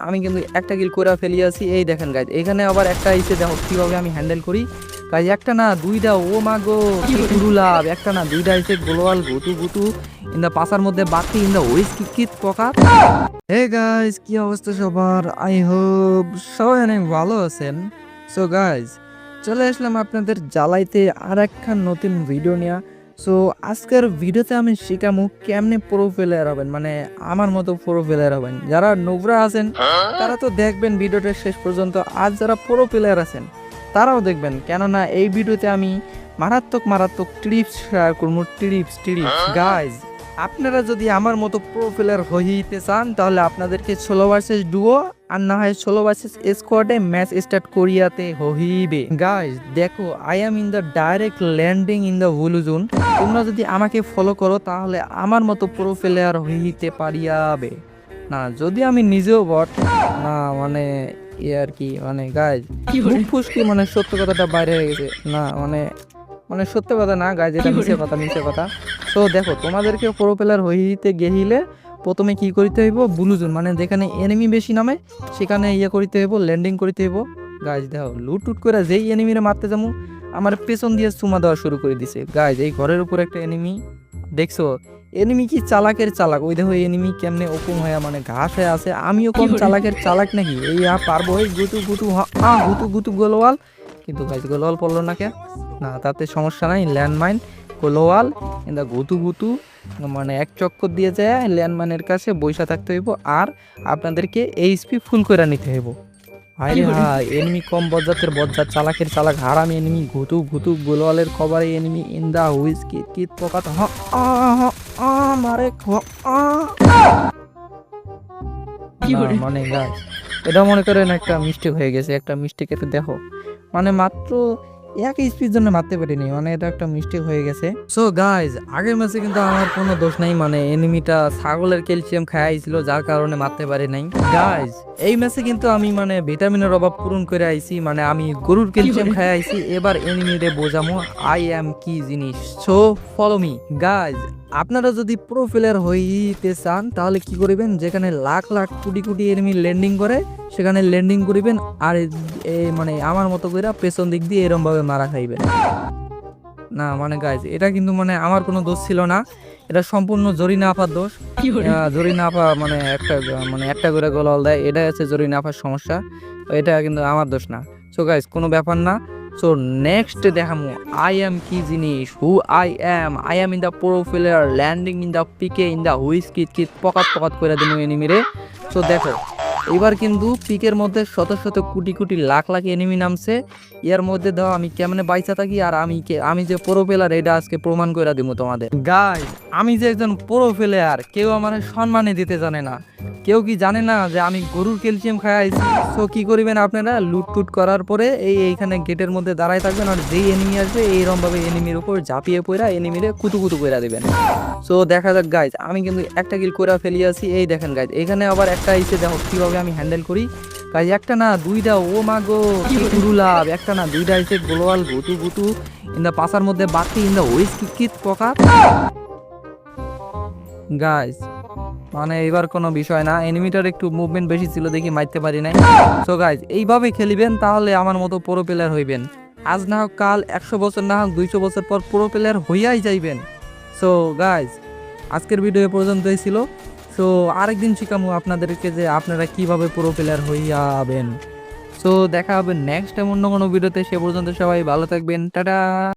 আমি কিন্তু একটা কিল করে ফেলি আছি। এই দেখেন গাইজ, এখানে আবার একটা আইছে, দেখো কিভাবে আমি হ্যান্ডেল করি গাইজ। একটা না দুইটা, ও মা গো কি লাভ, একটা না দুইটা আইছে গ্লোয়াল গুতু গুতু ইন দা পাসার মধ্যে বাকি ইন দা ওইস কিট পকার। হে গাইজ, কি অবস্থা সবার? আই হোপ সবাই অনেক ভালো আছেন। সো গাইজ, চলে আসলাম আপনাদের জ্বালাইতে আর একটা নতুন ভিডিও নিয়ে। সো আজকের ভিডিওতে আমি শিখামু কেমনে প্রো প্লেয়ার হবেন, মানে আমার মতো প্রো প্লেয়ার হবেন। যারা নোবরা আছেন তারা তো দেখবেন ভিডিওটা শেষ পর্যন্ত, আর যারা প্রো প্লেয়ার আছেন তারাও দেখবেন, কেননা এই ভিডিওতে আমি মারাত্মক মারাত্মক টিপস শেয়ার করবো। টিপস গাইজ, আপনারা যদি আমার মতো প্রো প্লেয়ার হইতে চান তাহলে আপনাদেরকে 16 ভার্সেস ডুও আর না হয় 16 ভার্সেস স্কোয়াডে ম্যাচ স্টার্ট করিয়াতে হইবে। গাইস দেখো, I am in the direct landing in the blue zone. তোমরা যদি আমাকে ফলো করো তাহলে আমার মতো প্রো প্লেয়ার হইতে পারিয়াবে না। যদি আমি নিজেও বট না, মানে আর কি, মানে গাইজ ফুসকি, মানে সত্য কথাটা বাইরে হয়ে গেছে না, মানে মানে সত্য কথা না গাইজ, এটা মিছে কথা। তো দেখো, তোমাদেরকে প্রো প্লেয়ার হইতে গেলে প্রথমে কি করিতে হইব, ব্লু জোন মানে যেখানে এনিমি বেশি নামে সেখানে ইয়ে করিতে হইব, ল্যান্ডিং করিতে হইব। গাইজ দেখো, লুট টুট করে যেই এনিমিরে মারতে যাবো আমার পেছন দিয়ে চুমা দেওয়া শুরু করে দিছে। গাইজ এই ঘরের উপর একটা এনিমি দেখছো, এনিমি কি চালাকের চালাক, ওই দেখো এনিমি কেমনে ওপেন হয়ে মানে ঘাস হয়ে আছে। আমিও কম চালাকের চালাক নাকি? এই পারবো এই গুতু গুতু গুতু গুতু গোলওয়াল, কিন্তু গাইজ গোলওয়াল পড়লো না কে? না তাতে সমস্যা নাই, ল্যান্ডমাইন গোলওয়াল কিন্তু গুতু গুতু, মানে এক চক্কর দিয়ে যায় ল্যান্ডমাইনের কাছে বৈশা থাকতে হইব, আর আপনাদেরকে এইচপি ফুল করে নিতে হইব। হায় হায়, এনিমি কম বজ্জাতের বজ্জাত, চালাকের চালাক, হারামি এনিমি, ঘুতু ঘুতু গোলওয়ালের কভারে এনিমি ইন দা হুইজ কিট পকাত মারে মানে গাইস, এটা মনে করেন একটা মিস্টেক হয়ে গেছে, একটা মিস্টেক। এটা দেখো, মানে মাত্র এক স্পিড জন্য মারতে পারিনি, মানে এটা একটা মিস্টেক হয়ে গেছে। সো গাইজ, আগের ম্যাচে কিন্তু আমার কোনো দোষ নাই, মানে এনিমিটা ছাগলের ক্যালসিয়াম খাইছিল যার কারণে মারতে পারি নাই। গাইজ এই ম্যাচে কিন্তু আমি মানে ভিটামিনের অভাব পূরণ করে আইছি, মানে আমি গরুর ক্যালসিয়াম খাই আইছি। এবার এনিমিরে বোঝামো আই অ্যাম কি জিনিস। So follow me guys. আপনারা যদি প্রো প্লেয়ার হইতে চান তাহলে কি করিবেন, যেখানে লাখ লাখ কোটি কোটি এনিমি ল্যান্ডিং করে সেখানে ল্যান্ডিং করিবেন, আর মানে আমার মতো করে পেছন দিক দিয়ে এরম ভাবে মারা খাইবেন না। মানে গাইজ এটা কিন্তু মানে আমার কোনো দোষ ছিল না, এটা সম্পূর্ণ জরিনা আপার দোষ। জরিনা আপা মানে একটা করে গোলাল দেয়, এটা হচ্ছে জরিনা আপার সমস্যা, এটা কিন্তু আমার দোষ না। সো গাইজ কোনো ব্যাপার না। সো নেক্সট দেখামু আই এম কি জিনিস, who I am in the pro player landing in the PK in the হুইস কিট পকাত করে দিন এনিমিরে। সো দেখো, এবার কিন্তু পিকের মধ্যে শত শত কোটি কোটি লাখ লাখ এনিমি নামছে। এর মধ্যে দাও আমি কেমনে বাইচা থাকি, আর আমি যে প্রো প্লেয়ার এটা আজকে প্রমাণ করে দিব তোমাদের। গাইস আমি যে একজন প্রো প্লেয়ার, কেউ আমার সম্মানে দিতে জানে না, কেউ কি জানে না যে আমি গরুর ক্যালসিয়াম খাই আইছি। সো কি করিবেন আপনারা, লুট টুট করার পরে এইখানে গেটের মধ্যে দাঁড়ায় থাকবেন, আর যেই এনিমি আসবে এইরকম ভাবে এনিমির উপর ঝাঁপিয়ে পড়া এনিমিরে কুতু করে দিবেন। সো দেখা যাক গাইজ, আমি কিন্তু একটা কিল করে ফেলি আছি। এই দেখেন গাইজ, এখানে আবার একটা আইছে, দেখো কিভাবে আমি হ্যান্ডেল করি গাইজ। একটা না দুইটা, ও মা গো কি লাভ, একটা না দুইটা আইছে গ্লোয়াল গুতু গুতু ইন দা পাসার মধ্যে বাকি ইন দা ওইস কিট পকা। গাইজ মানে এবার কোনো বিষয় না, এনিমিটার একটু মুভমেন্ট বেশি ছিল দেখি মারতে পারি নাই। সো গাইজ এইভাবে খেলিবেন তাহলে আমার মতো প্রো প্লেয়ার হইবেন। আজ না হোক কাল, 100 বছর না হোক 200 বছর পর প্রো প্লেয়ার হইয়াই যাইবেন। সো গাইজ আজকের ভিডিও পর্যন্তই ছিল। সো আরেকদিন শিখামু আপনাদেরকে যে আপনারা কিভাবে প্রো প্লেয়ার হইয়াবেন। সো দেখা হবে নেক্সট টাইম অন্য কোনো ভিডিওতে। সে পর্যন্ত সবাই ভালো থাকবেন, টাটা।